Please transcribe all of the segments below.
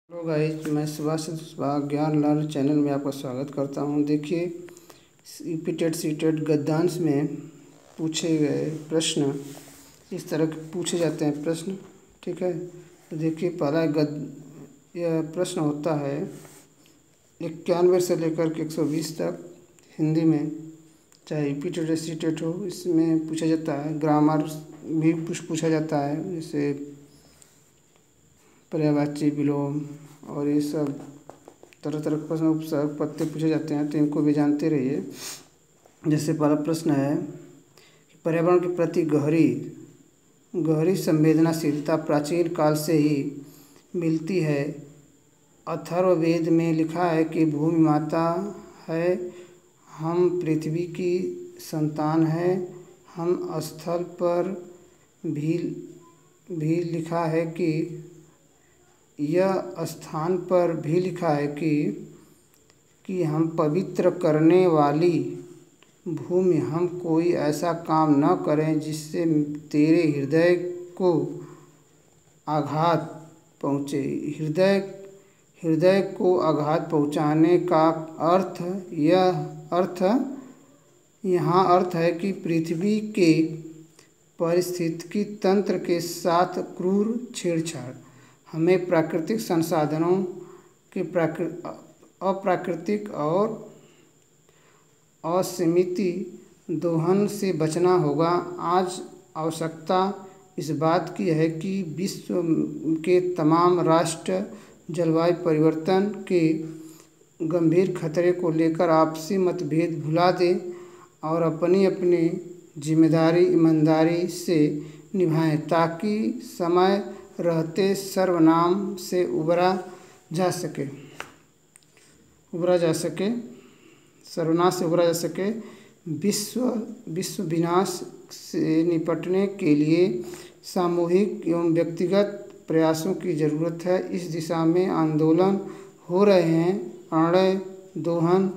Hello guys, मैं सुभाष ज्ञान learn channel में आपका स्वागत करता हूं। देखिए, रिपीटेड सीटेड गद्यांश में पूछे गए प्रश्न इस तरह के पूछे जाते हैं प्रश्न। ठीक है, तो देखिए पहला यह प्रश्न होता है 91 से लेकर के 120 तक हिंदी में, चाहे रिपीटेड सीटेड हो, इसमें पूछा जाता है। ग्रामर भी पूछा जाता है, जैसे पर्यायवाची, विलोम और ये सब तरह तरह के प्रश्न उपसर्ग पत्ते पूछे जाते हैं, तो इनको भी जानते रहिए। जैसे पहला प्रश्न है कि पर्यावरण के प्रति गहरी संवेदनाशीलता प्राचीन काल से ही मिलती है। अथर्ववेद में लिखा है कि भूमि माता है, हम पृथ्वी की संतान है। हम स्थल पर भी लिखा है कि यह स्थान पर भी लिखा है कि हम पवित्र करने वाली भूमि, हम कोई ऐसा काम न करें जिससे तेरे हृदय को आघात पहुँचे। हृदय को आघात पहुँचाने का यहाँ अर्थ है कि पृथ्वी के पारिस्थितिकी तंत्र के साथ क्रूर छेड़छाड़। हमें प्राकृतिक संसाधनों के अप्राकृतिक और असीमित दोहन से बचना होगा। आज आवश्यकता इस बात की है कि विश्व के तमाम राष्ट्र जलवायु परिवर्तन के गंभीर खतरे को लेकर आपसी मतभेद भुला दें और अपनी अपनी जिम्मेदारी ईमानदारी से निभाएं, ताकि समय रहते सर्वनाश से उबरा जा सके। विश्व विनाश से निपटने के लिए सामूहिक एवं व्यक्तिगत प्रयासों की ज़रूरत है। इस दिशा में आंदोलन हो रहे हैं। अरण्य दोहन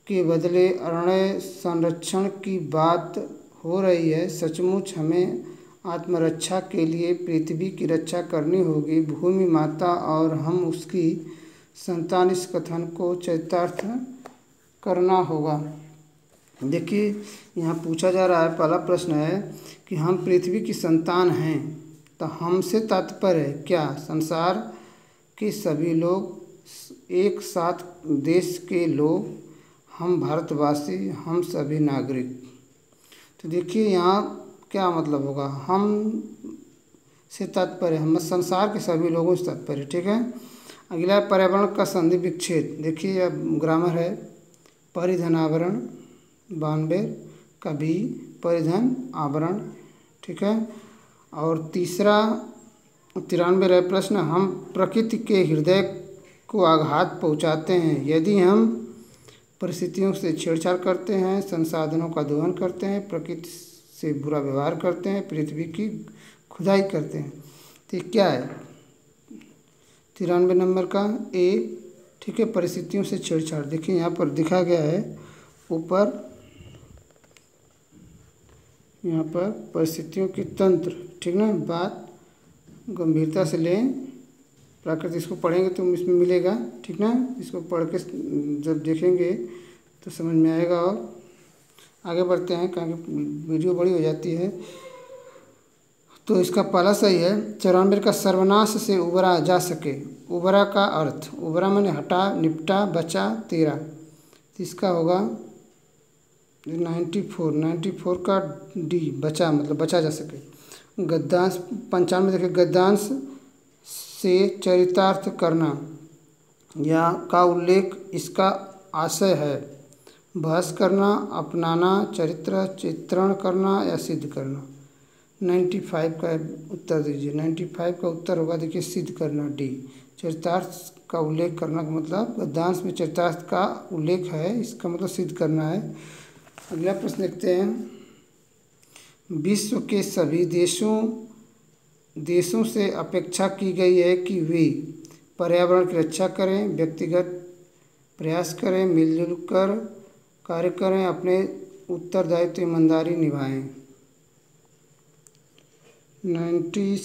के बदले अरण्य संरक्षण की बात हो रही है। सचमुच हमें आत्मरक्षा के लिए पृथ्वी की रक्षा करनी होगी। भूमि माता और हम उसकी संतान, इस कथन को चरितार्थ करना होगा। देखिए, यहाँ पूछा जा रहा है, पहला प्रश्न है कि हम पृथ्वी की संतान हैं, तो हमसे तात्पर्य है क्या? संसार के सभी लोग, एक साथ देश के लोग, हम भारतवासी, हम सभी नागरिक। तो देखिए यहाँ क्या मतलब होगा, हम से तात्पर्य, हम संसार के सभी लोगों से तात्पर्य। ठीक है, अगला पर्यावरण का संधि विच्छेद। देखिए यह ग्रामर है। परिधन आवरण 92 का भी परिधन आवरण। ठीक है, और तीसरा 93 प्रश्न, हम प्रकृति के हृदय को आघात पहुंचाते हैं यदि हम परिस्थितियों से छेड़छाड़ करते हैं, संसाधनों का दोहन करते हैं, प्रकृति से बुरा व्यवहार करते हैं, पृथ्वी की खुदाई करते हैं। तो ये क्या है? 93 नंबर का ए। ठीक है, परिस्थितियों से छेड़छाड़। देखिए यहाँ पर दिखा गया है ऊपर, यहाँ पर परिस्थितियों की तंत्र। ठीक ना, बात गंभीरता से लें। प्राकृतिक इसको पढ़ेंगे तो इसमें मिलेगा। ठीक ना, इसको पढ़ के जब देखेंगे तो समझ में आएगा। और आगे बढ़ते हैं, क्योंकि वीडियो बड़ी हो जाती है। तो इसका पहला सही है 94 का, सर्वनाश से उबरा जा सके। उबरा का अर्थ, उबरा माने हटा, निपटा, बचा, तेरा। तो इसका होगा 94 का डी, बचा, मतलब बचा जा सके। गद्यांश 95 देखिए, गद्यांश से चरितार्थ करना या का उल्लेख इसका आशय है। बहस करना, अपनाना, चित्रण करना या सिद्ध करना। 95 का उत्तर दीजिए। 95 का उत्तर होगा, देखिए, सिद्ध करना, डी। चरितार्थ का उल्लेख करना का मतलब, गद्यांश में चरितार्थ का उल्लेख है, इसका मतलब सिद्ध करना है। अगला प्रश्न देखते हैं। विश्व के सभी देशों से अपेक्षा की गई है कि वे पर्यावरण की रक्षा करें, व्यक्तिगत प्रयास करें, मिलजुल कर कार्य करें, अपने उत्तरदायित्व ईमानदारी निभाएं। 90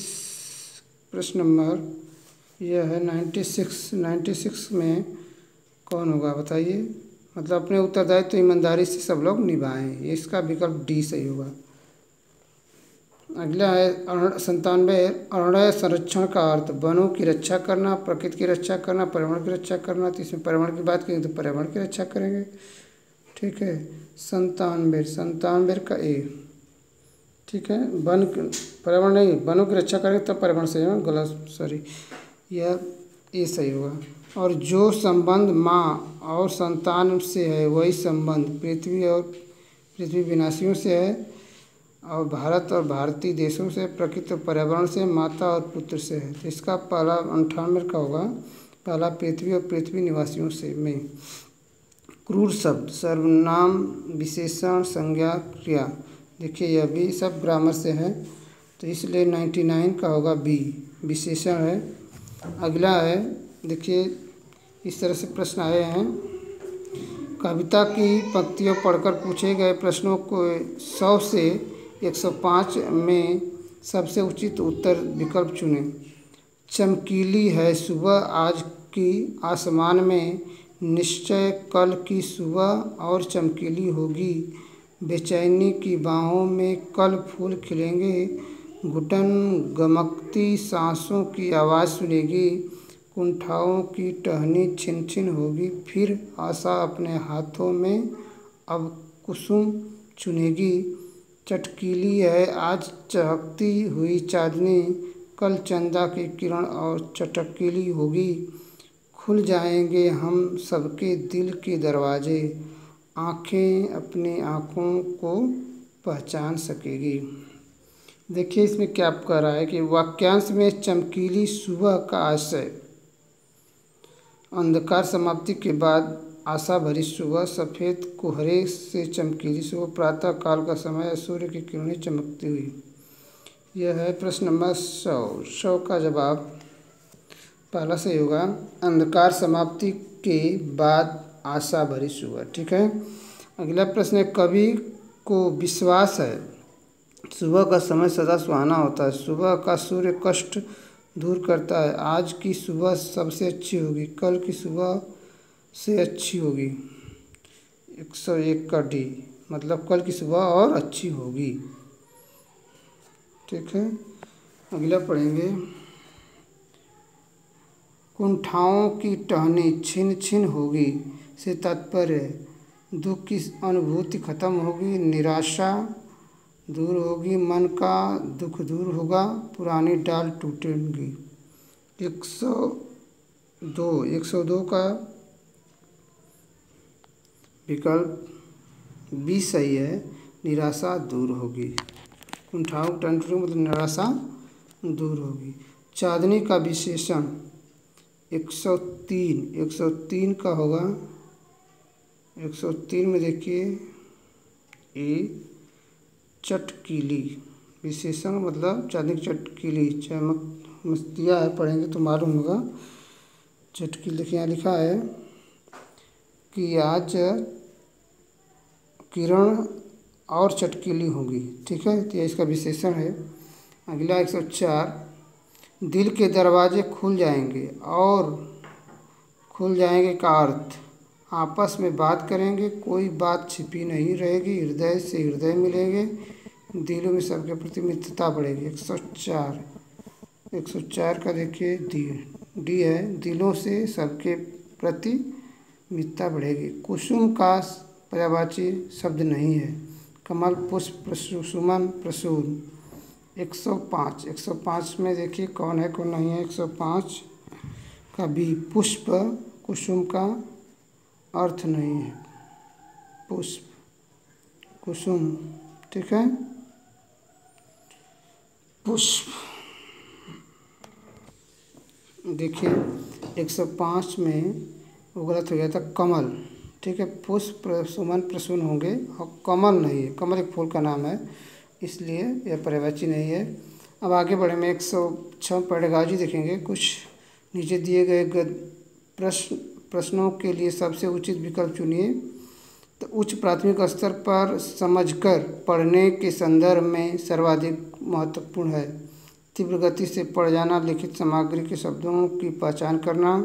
प्रश्न नंबर यह है 96 में कौन होगा बताइए। मतलब अपने उत्तरदायित्व तो ईमानदारी से सब लोग निभाएं, इसका विकल्प डी सही होगा। अगला है 97 अरण्य संरक्षण का अर्थ वनों की रक्षा करना, प्रकृति की रक्षा करना, पर्यावरण की रक्षा करना। तो इसमें पर्यावरण की बात करेंगे तो पर्यावरण की रक्षा करेंगे, ठीक है। 97 का ए, ठीक है। पर्यावरण नहीं, वनों की रक्षा करेंगे तब पर्यावरण सही होगा, गलत सॉरी, यह ए सही होगा। और जो संबंध माँ और संतान से है वही संबंध पृथ्वी विनाशियों से है, और भारत और भारतीय देशों से, प्रकृति और पर्यावरण से, माता और पुत्र से है। तो इसका पहला 98 का होगा, पहला पृथ्वी और पृथ्वी निवासियों से में। क्रूर शब्द सर्वनाम, विशेषण, संज्ञा, क्रिया। देखिए यह भी सब ग्रामर से है, तो इसलिए 99 का होगा बी, विशेषण है। अगला है, देखिए इस तरह से प्रश्न आए हैं। कविता की पंक्तियों पढ़कर पूछे गए प्रश्नों को 100 से 105 में सबसे उचित उत्तर विकल्प चुनें। चमकीली है सुबह आज की आसमान में, निश्चय कल की सुबह और चमकीली होगी। बेचैनी की बाहों में कल फूल खिलेंगे, घुटन गमकती सांसों की आवाज़ सुनेगी। कुंठाओं की टहनी छिन छिन होगी, फिर आशा अपने हाथों में अब कुसुम चुनेगी। चटकीली है आज चहकती हुई चांदनी, कल चंदा की किरण और चटकीली होगी। खुल जाएंगे हम सबके दिल के दरवाजे, आँखें अपनी आँखों को पहचान सकेगी। देखिए इसमें क्या कह रहा है कि वाक्यांश में चमकीली सुबह का आशय, अंधकार समाप्ति के बाद आशा भरी सुबह, सफ़ेद कोहरे से चमकीली सुबह, प्रातः काल का समय, सूर्य की किरणें चमकती हुई। यह है प्रश्न नंबर 100 का जवाब पहला सही होगा, अंधकार समाप्ति के बाद आशा भरी सुबह, ठीक है। अगला प्रश्न है, कवि को विश्वास है सुबह का समय सदा सुहाना होता है, सुबह का सूर्य कष्ट दूर करता है, आज की सुबह सबसे अच्छी होगी, कल की सुबह से अच्छी होगी। 101 का डी, मतलब कल की सुबह और अच्छी होगी, ठीक है। अगला पढ़ेंगे, कुंठाओं की टहनी छिन छिन होगी से तात्पर्य दुख की अनुभूति खत्म होगी, निराशा दूर होगी, मन का दुख दूर होगा, पुरानी डाल टूटेंगी। 102 का विकल्प बी सही है, निराशा दूर होगी। कुंठाओं की टहनी टूटेंगी मतलब निराशा दूर होगी। चांदनी का विशेषण 103 का होगा। 103 में देखिए ए चटकीली, विशेषण मतलब चांदनी की चटकीली, चमक दिया है, पढ़ेंगे तो मालूम होगा। चटकीली देखिए यहाँ लिखा है कि आज किरण और चटकीली होगी, ठीक है, तो यह इसका विशेषण है। अगला 104, दिल के दरवाजे खुल जाएंगे, और खुल जाएंगे का अर्थ आपस में बात करेंगे, कोई बात छिपी नहीं रहेगी, हृदय से हृदय मिलेंगे, दिलों में सबके प्रति मित्रता बढ़ेगी। 104 का देखिए डी है, दिलों से सबके प्रति मित्रता बढ़ेगी। कुसुम का पर्यायवाची शब्द नहीं है, कमल, पुष्प, सुमन, प्रसून। 105 में देखिए कौन है कौन नहीं है। 105 का बी, पुष्प कुसुम का अर्थ नहीं है, पुष्प कुसुम, ठीक है, पुष्प। देखिए 105 में वो गलत हो गया था, कमल, ठीक है, पुष्प सुमन प्रसून होंगे और कमल नहीं है, कमल एक फूल का नाम है, इसलिए यह पर्यायवाची नहीं है। अब आगे बढ़े में 106 पैडागॉजी देखेंगे। कुछ नीचे दिए गए प्रश्नों के लिए सबसे उचित विकल्प चुनिए। तो उच्च प्राथमिक स्तर पर समझकर पढ़ने के संदर्भ में सर्वाधिक महत्वपूर्ण है। तीव्र गति से पढ़ जाना, लिखित सामग्री के शब्दों की पहचान करना,